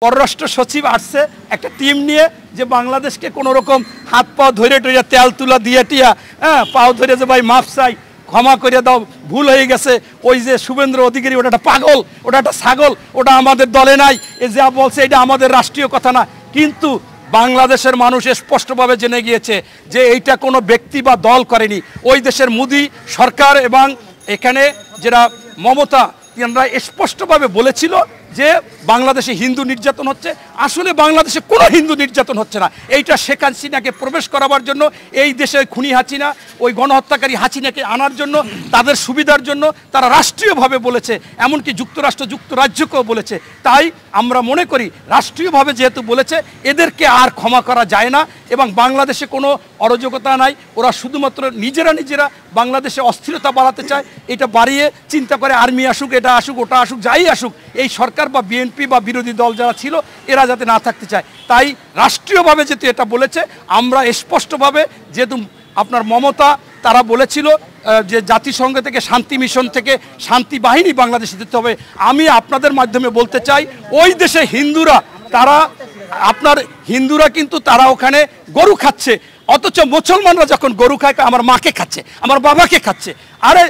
পররাষ্ট্র সচিব আসছে একটা টিম নিয়ে যে বাংলাদেশকে কোনো রকম হাত পাও ধরে টরে তেল তুলা দিয়ে টিয়া পাও ধরে যে ভাই মাফ চাই ক্ষমা করে দাও ভুল হয়ে গেছে ওই যে শুভেন্দ্র অধিকারী ওটা একটা পাগল ওটা একটা ছাগল ওটা আমাদের দলে নাই এ যা বলছে এটা আমাদের রাষ্ট্রীয় কথা না কিন্তু বাংলাদেশের মানুষ স্পষ্টভাবে জেনে গিয়েছে যে এইটা কোনো ব্যক্তি বা দল করেনি ওই দেশের মোদি সরকার এবং এখানে যারা মমতা তারা স্পষ্টভাবে বলেছিল যে বাংলাদেশে হিন্দু নির্যাতন হচ্ছে আসলে বাংলাদেশে কোনো হিন্দু নির্যাতন হচ্ছে না এইটা শেখ হাসিনাকে প্রবেশ করাবার জন্য এই দেশে খুনি হাসিনা ওই গণহত্যাকারী হাসিনাকে আনার জন্য তাদের সুবিধার জন্য তারা রাষ্ট্রীয়ভাবে বলেছে এমনকি যুক্তরাজ্যকেও বলেছে তাই আমরা মনে করি রাষ্ট্রীয়ভাবে যেহেতু বলেছে এদেরকে আর ক্ষমা করা যায় না এবং বাংলাদেশে কোনো অরাজকতা নাই ওরা শুধুমাত্র নিজেরা বাংলাদেশে অস্থিরতা বাড়াতে চায় এটা বাড়িয়ে চিন্তা করে আর্মি আসুক এটা আসুক ওটা আসুক যাই আসুক এই সরকার বা বিএনপি বা বিরোধী দল যারা ছিল এরা যাতে না থাকতে চায় তাই রাষ্ট্রীয়ভাবে যেহেতু এটা বলেছে আমরা স্পষ্টভাবে যেহেতু আপনার মমতা তারা বলেছিল যে জাতিসংঘ থেকে শান্তি মিশন থেকে শান্তি বাহিনী বাংলাদেশে দিতে হবে আমি আপনাদের মাধ্যমে বলতে চাই ওই দেশে হিন্দুরা তারা আপনার হিন্দুরা কিন্তু তারা ওখানে গরু খাচ্ছে অথচ মুসলমানরা যখন গরু খায় আমার মাকে খাচ্ছে আমার বাবাকে খাচ্ছে আরে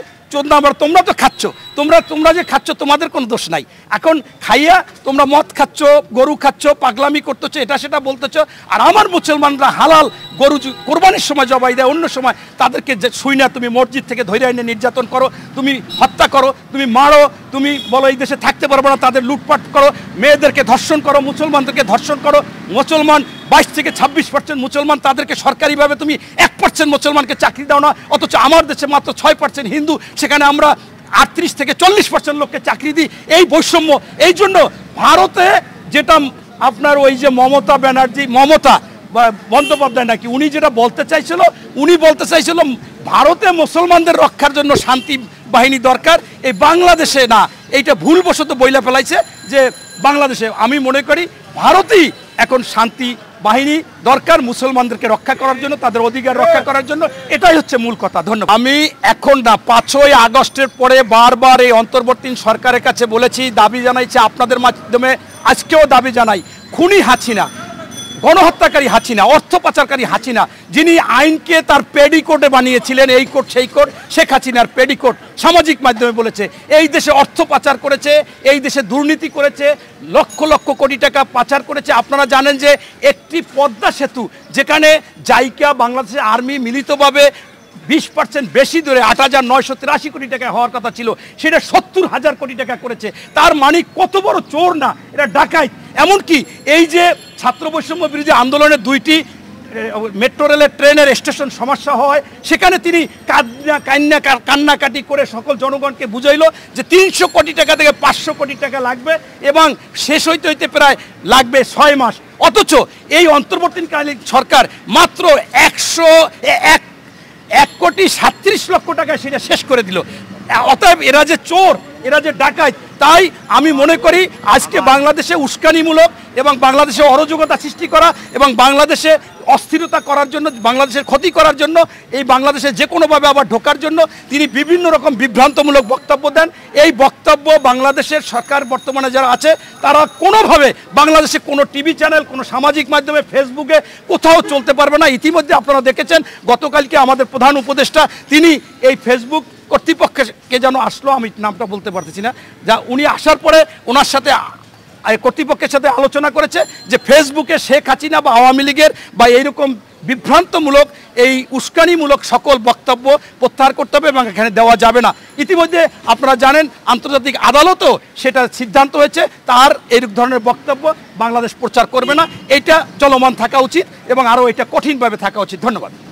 তোমরা তো খাচ্ছ তোমরা যে খাচ্ছ তোমাদের কোনো দোষ নাই এখন খাইয়া তোমরা মদ খাচ্ছ গরু খাচ্ছ পাগলামি করতেছো এটা সেটা বলতেছো আর আমার মুসলমানরা হালাল গরু কোরবানির সময় জবাই দেয় অন্য সময় তাদেরকে যে শুই না তুমি মসজিদ থেকে ধরে এনে নির্যাতন করো তুমি হত্যা করো তুমি মারো তুমি বলো এই দেশে থাকতে পারবো না তাদের লুটপাট করো মেয়েদেরকে ধর্ষণ করো মুসলমানদেরকে ধর্ষণ করো মুসলমান 22 থেকে 26% মুসলমান তাদেরকে সরকারিভাবে তুমি 1% মুসলমানকে চাকরি দাও না অথচ আমার দেশে মাত্র 6% হিন্দু সেখানে আমরা 38 থেকে 40% লোককে চাকরি দিই এই বৈষম্য এই জন্য ভারতে যেটা আপনার ওই যে মমতা বন্দ্যোপাধ্যায় নাকি উনি যেটা বলতে চাইছিল উনি বলতে চাইছিল ভারতে মুসলমানদের রক্ষার জন্য শান্তি বাহিনী দরকার এই বাংলাদেশে না এইটা ভুলবশত বইলা ফেলাইছে যে বাংলাদেশে আমি মনে করি ভারতেই এখন শান্তি বাহিনী দরকার মুসলমানদেরকে রক্ষা করার জন্য তাদের অধিকার রক্ষা করার জন্য এটাই হচ্ছে মূল কথা ধন্যবাদ আমি এখন না 5ই আগস্টের পরে বারবার এই অন্তর্বর্তী সরকারের কাছে বলেছি দাবি জানাইছি আপনাদের মাধ্যমে আজকেও দাবি জানাই খুনি হাসিনা গণহত্যাকারী হাসিনা অর্থ পাচারকারী হাসিনা যিনি আইনকে তার পেডিকোটে বানিয়েছিলেন এই কোট সেই কোট শেখ হাসিনার পেডিকোট সামাজিক মাধ্যমে বলেছে এই দেশে অর্থ পাচার করেছে এই দেশে দুর্নীতি করেছে লক্ষ লক্ষ কোটি টাকা পাচার করেছে আপনারা জানেন যে একটি পদ্মা সেতু যেখানে জাইকা বাংলাদেশের আর্মি মিলিতভাবে 20% বেশি দূরে 8,983 কোটি টাকা হওয়ার কথা ছিল সেটা 70,000 কোটি টাকা করেছে তার মানে কত বড় চোর না এটা ডাকাইত এমনকি এই যে ছাত্র বৈষম্য বিরোধী আন্দোলনের 2টি মেট্রো রেলের ট্রেনের স্টেশন সমস্যা হয় সেখানে তিনি কান্নাকাটি করে সকল জনগণকে বুঝাইলো যে 300 কোটি টাকা থেকে 500 কোটি টাকা লাগবে এবং শেষ হইতে প্রায় লাগবে 6 মাস অথচ এই অন্তর্বর্তীকালীন সরকার মাত্র 1,37 লক্ষ টাকা সেটা শেষ করে দিল অতএব এরা যে চোর এরা যে ডাকাত তাই আমি মনে করি আজকে বাংলাদেশে উস্কানিমূলক এবং বাংলাদেশে অরাজকতা সৃষ্টি করা এবং বাংলাদেশে অস্থিরতা করার জন্য বাংলাদেশের ক্ষতি করার জন্য এই বাংলাদেশে যে কোনোভাবে আবার ঢোকার জন্য তিনি বিভিন্ন রকম বিভ্রান্তমূলক বক্তব্য দেন এই বক্তব্য বাংলাদেশের সরকার বর্তমানে যারা আছে তারা কোনোভাবে বাংলাদেশে কোনো টিভি চ্যানেল কোনো সামাজিক মাধ্যমে ফেসবুকে কোথাও চলতে পারবে না ইতিমধ্যে আপনারা দেখেছেন গতকালকে আমাদের প্রধান উপদেষ্টা তিনি এই ফেসবুক কর্তৃপক্ষকে যেন আসলো আমি নামটা বলতে পারতেছি না যা উনি আসার পরে ওনার সাথে কর্তৃপক্ষের সাথে আলোচনা করেছে যে ফেসবুকে শেখ হাসিনা বা আওয়ামী লীগের বা এইরকম বিভ্রান্তমূলক এই উস্কানিমূলক সকল বক্তব্য প্রত্যাহার করতে হবে এবং এখানে দেওয়া যাবে না ইতিমধ্যে আপনারা জানেন আন্তর্জাতিক আদালতও সেটা সিদ্ধান্ত হয়েছে তার এই ধরনের বক্তব্য বাংলাদেশ প্রচার করবে না এটা চলমান থাকা উচিত এবং আরও এটা কঠিনভাবে থাকা উচিত ধন্যবাদ